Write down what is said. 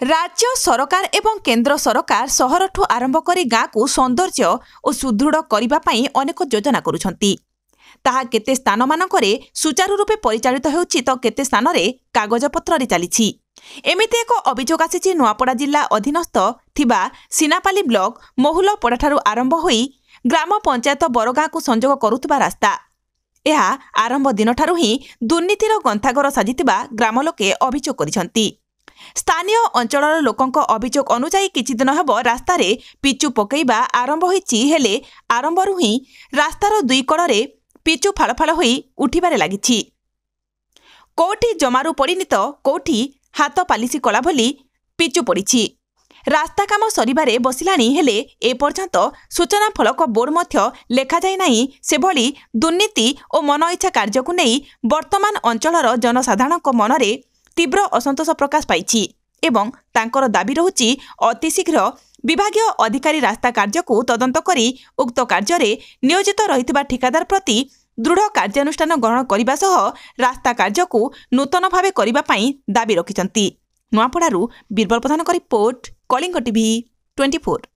राज्य सरकार एवं केन्द्र सरकार सहरठू आरंभ करी गाँ को सौंदर्य और सुदृढ़ करने अनेक योजना करुछंती। ताहा केते स्थान मानकरे सुचारू रूपे परिचालित हेउछि तो केते स्थान रे कागजपत्र रे चलिछि। एमिति एक अभियोग आसिछि नुआपड़ा जिला अधीनस्थ थिबा सिनापाली ब्लॉक महुलपड़ाठारू आरंभ होई ग्राम पंचायत बरगाँ को संजोग करुथिबा रास्ता। एहा आरंभ दिनठारू ही दुर्नीतिर गंथागर साजिथिबा ग्राम लोके अभियोग करिसंती। स्थानीय अंचल लोकंक अभियोग अनुसार किछि दिन हेब रास्ता रे पिचु पकईबा आरंभ होईछि, हेले आरंभरू ही रास्तार दुई कड़े पिचु फाल फाल होई उठिबारे लागिछि। कोठी जमारू पड़िनी तो कोठी हाथ पालिसी कला भली पिचु पड़िछि। रास्ता काम सरिबारे बसिलाणी, हेले ए पर्यंत सूचना फलक बोर्ड मध्य लेखा जाय नाही। से भली दुर्नीति और मन इच्छा कार्य को नहीं वर्तमान अंचलर जनसाधारणक मनरे तीव्र असंतोष प्रकाश पाइछि एवं तांकर दाबी रहुछि अति शीघ्र विभागीय अधिकारी रास्ता कार्य को तदंत करी उक्त कार्य रे नियोजित रहितबा ठिकादार प्रति दृढ़ कार्यानुष्ठान ग्रहण करिबा सह रास्ता कार्य को नूतन भावे करिबा पई दाबी रखिछंती। नुआपड़ारू बीरबल प्रधानक रिपोर्ट, कलिंग टीवी 24।